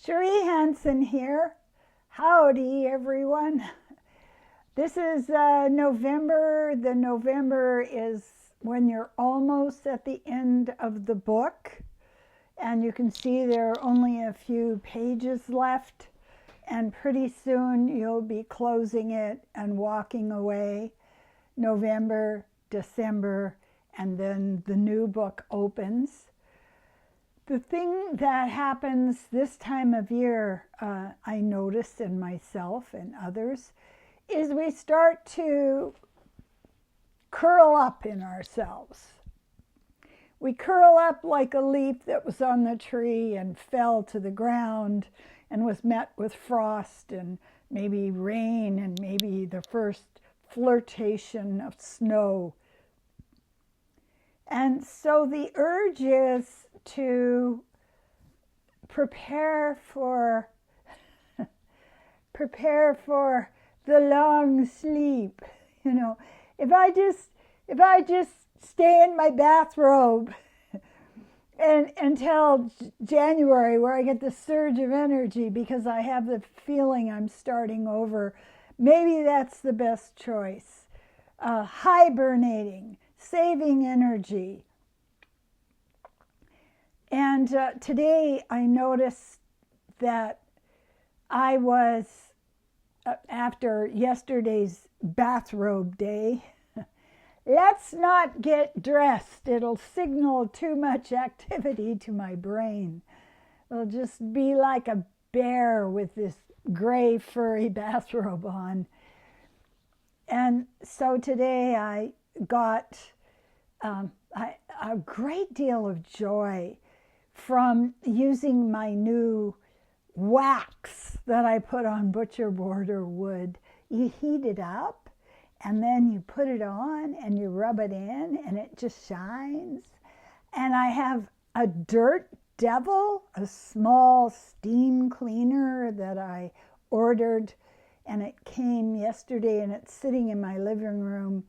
Cherie Hanson here. Howdy, everyone. This is November. The November is when you're almost at the end of the book. And you can see there are only a few pages left. And pretty soon you'll be closing it and walking away. November, December, and then the new book opens. The thing that happens this time of year, I notice in myself and others, is we start to curl up in ourselves. We curl up like a leaf that was on the tree and fell to the ground and was met with frost and maybe rain and maybe the first flirtation of snow. And so the urge is to prepare for the long sleep. You know, if I just stay in my bathrobe and until January, where I get the surge of energy because I have the feeling I'm starting over, maybe that's the best choice. Hibernating, saving energy. And today I noticed that I was, after yesterday's bathrobe day, let's not get dressed. It'll signal too much activity to my brain. It'll just be like a bear with this gray furry bathrobe on. And so today I got a great deal of joy from using my new wax that I put on butcher board or wood. You heat it up and then you put it on and you rub it in and it just shines. And I have a Dirt Devil, a small steam cleaner that I ordered, and it came yesterday and it's sitting in my living room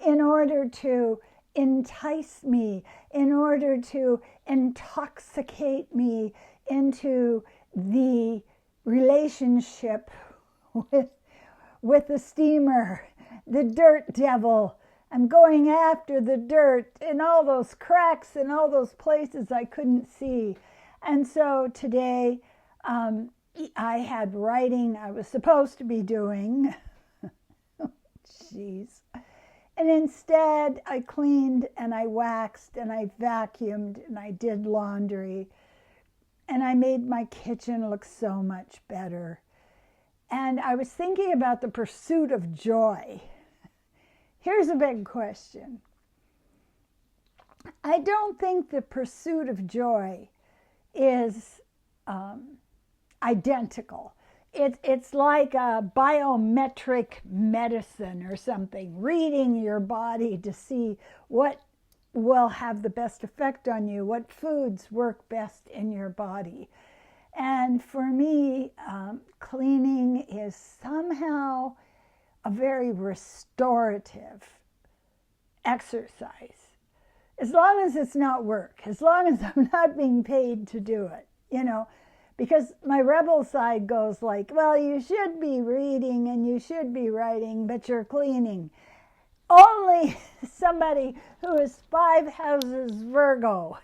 in order to entice me, in order to intoxicate me into the relationship with the steamer, the Dirt Devil. I'm going after the dirt in all those cracks and all those places I couldn't see. And so today I had writing I was supposed to be doing. Jeez. And instead, I cleaned and I waxed and I vacuumed and I did laundry. And I made my kitchen look so much better. And I was thinking about the pursuit of joy. Here's a big question. I don't think the pursuit of joy is identical. It's like a biometric medicine or something, reading your body to see what will have the best effect on you, what foods work best in your body. And for me, cleaning is somehow a very restorative exercise. As long as it's not work, as long as I'm not being paid to do it, you know. Because my rebel side goes like, well, you should be reading and you should be writing, but you're cleaning. Only somebody who is 5 houses Virgo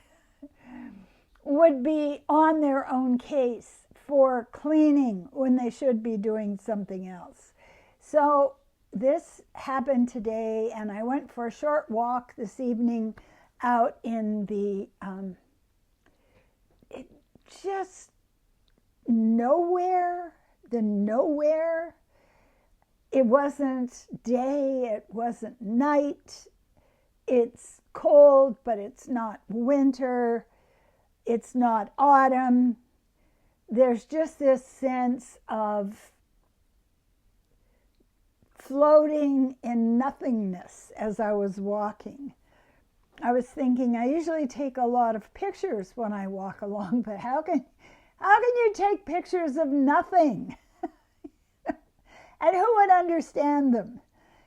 would be on their own case for cleaning when they should be doing something else. So this happened today, and I went for a short walk this evening out in the nowhere. It wasn't day, it wasn't night. It's cold, but it's not winter. It's not autumn. There's just this sense of floating in nothingness as I was walking. I was thinking, I usually take a lot of pictures when I walk along, but how can you take pictures of nothing? And who would understand them?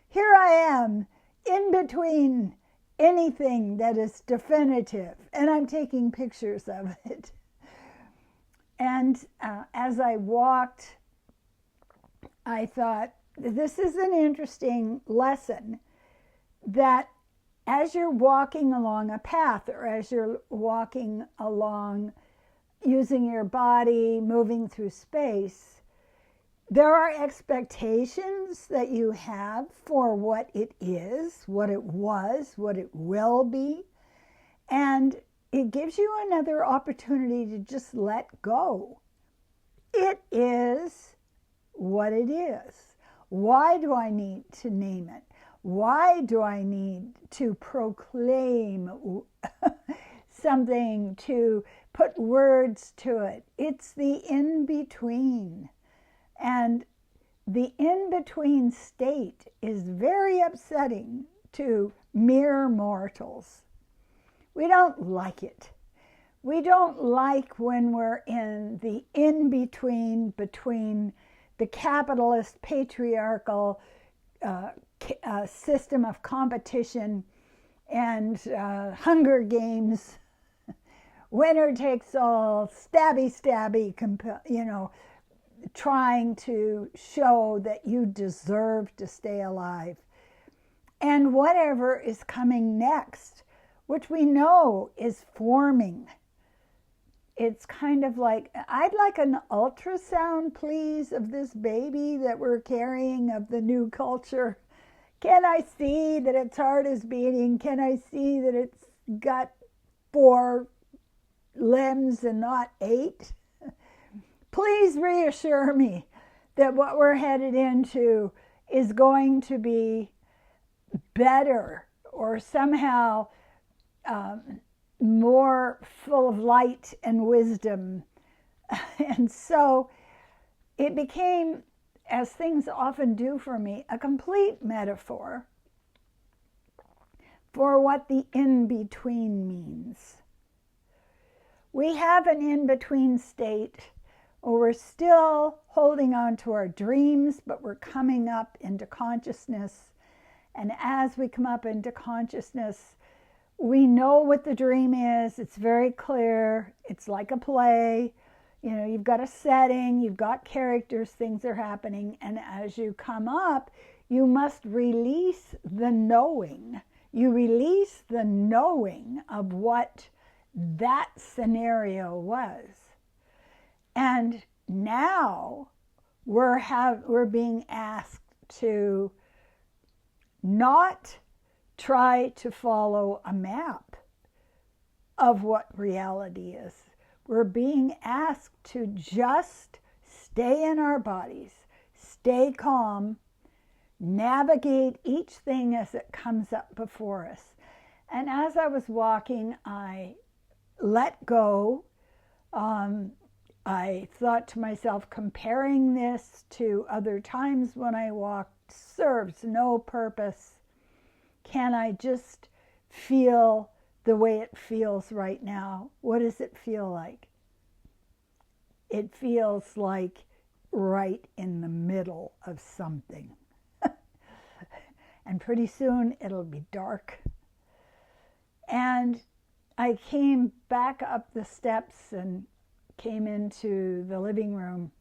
Here I am, in between anything that is definitive, and I'm taking pictures of it. And And as I walked, I thought, this is an interesting lesson that as you're walking along a path, or as you're walking along using your body, moving through space, there are expectations that you have for what it is, what it was, what it will be. And it gives you another opportunity to just let go. It is what it is. Why do I need to name it? Why do I need to proclaim something, to put words to it? It's the in-between. And the in-between state is very upsetting to mere mortals. We don't like it. We don't like when we're in the in-between, between the capitalist, patriarchal system of competition and Hunger Games, winner takes all, stabby, trying to show that you deserve to stay alive. And whatever is coming next, which we know is forming. It's kind of like, I'd like an ultrasound, please, of this baby that we're carrying, of the new culture. Can I see that its heart is beating? Can I see that it's got 4 limbs and not 8? Please reassure me that what we're headed into is going to be better, or somehow more full of light and wisdom. And so it became, as things often do for me, a complete metaphor for what the in-between means. We have an in-between state where we're still holding on to our dreams, but we're coming up into consciousness. And as we come up into consciousness, we know what the dream is. It's very clear. It's like a play. You know, you've got a setting, you've got characters, things are happening. And as you come up, you must release the knowing. You release the knowing of what that scenario was. And now we're being asked to not try to follow a map of what reality is. We're being asked to just stay in our bodies, stay calm, navigate each thing as it comes up before us. And as I was walking, I let go. I thought to myself, comparing this to other times when I walked serves no purpose. Can I just feel the way it feels right now? What does it feel like? It feels like right in the middle of something. And pretty soon it'll be dark. And I came back up the steps and came into the living room.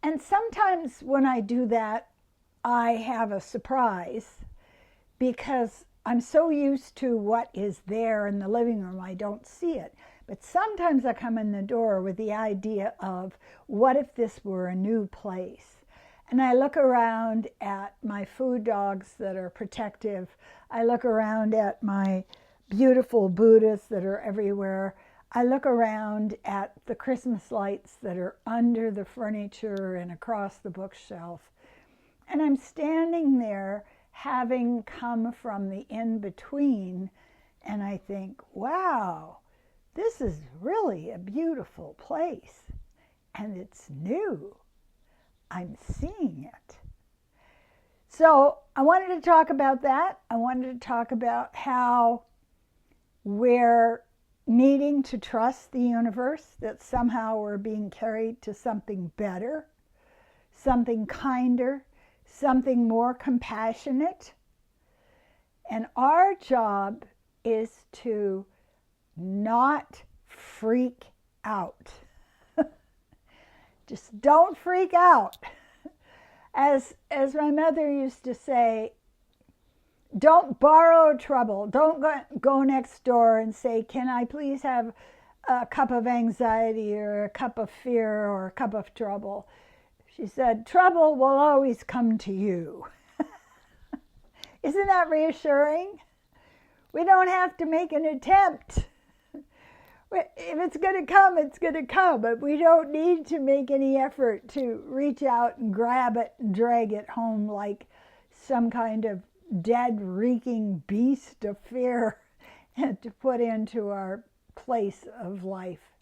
And sometimes when I do that, I have a surprise, because I'm so used to what is there in the living room, I don't see it. But sometimes I come in the door with the idea of, what if this were a new place? And I look around at my food dogs that are protective. I look around at my beautiful Buddhas that are everywhere. I look around at the Christmas lights that are under the furniture and across the bookshelf. And I'm standing there having come from the in-between, and I think, wow, this is really a beautiful place. And it's new. I'm seeing it. So I wanted to talk about that. I wanted to talk about how we're needing to trust the universe, that somehow we're being carried to something better, something kinder, something more compassionate. And our job is to not freak out. Just don't freak out. As my mother used to say, don't borrow trouble. Don't go next door and say, can I please have a cup of anxiety or a cup of fear or a cup of trouble? She said, trouble will always come to you. Isn't that reassuring? We don't have to make an attempt. If it's going to come, it's going to come. But we don't need to make any effort to reach out and grab it and drag it home like some kind of dead, reeking beast of fear and to put into our place of life.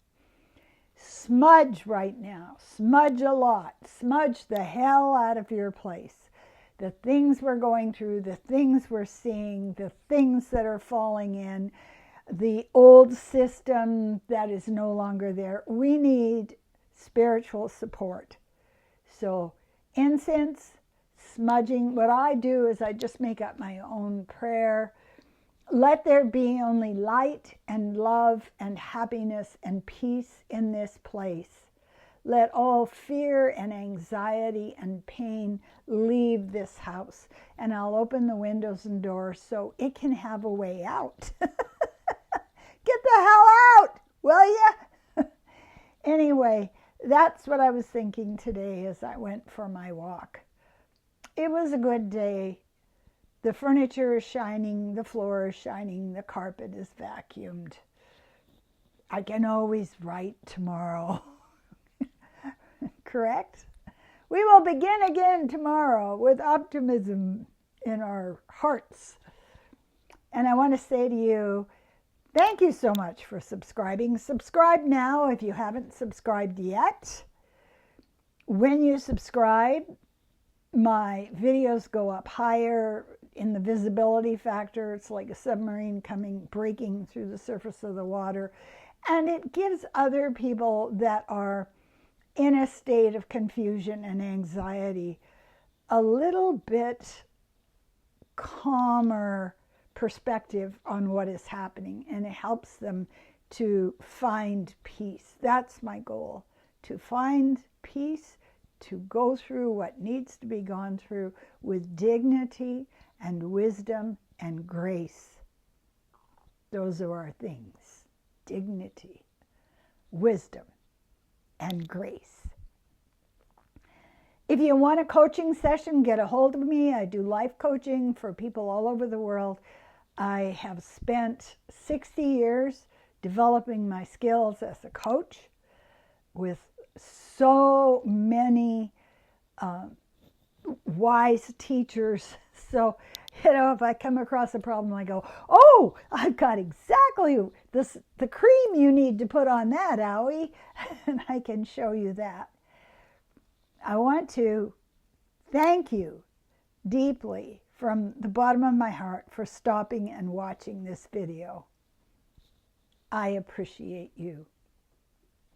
Smudge right now. Smudge a lot. Smudge the hell out of your place. The things we're going through, the things we're seeing, the things that are falling in, the old system that is no longer there. We need spiritual support. So incense, smudging, what I do is I just make up my own prayer. Let there be only light and love and happiness and peace in this place. Let all fear and anxiety and pain leave this house. And I'll open the windows and doors so it can have a way out. Get the hell out, will ya? Anyway, that's what I was thinking today as I went for my walk. It was a good day. The furniture is shining, the floor is shining, the carpet is vacuumed. I can always write tomorrow. Correct? We will begin again tomorrow with optimism in our hearts. And I want to say to you, thank you so much for subscribing. Subscribe now if you haven't subscribed yet. When you subscribe, my videos go up higher in the visibility factor. It's like a submarine breaking through the surface of the water. And it gives other people that are in a state of confusion and anxiety a little bit calmer perspective on what is happening, and it helps them to find peace. That's my goal, to find peace, to go through what needs to be gone through with dignity and wisdom and grace. Those are our things: dignity, wisdom, and grace. If you want a coaching session, get a hold of me. I do life coaching for people all over the world. I have spent 60 years developing my skills as a coach with so many wise teachers. So, if I come across a problem, I go, oh, I've got exactly the cream you need to put on that, Owie. And I can show you that. I want to thank you deeply from the bottom of my heart for stopping and watching this video. I appreciate you.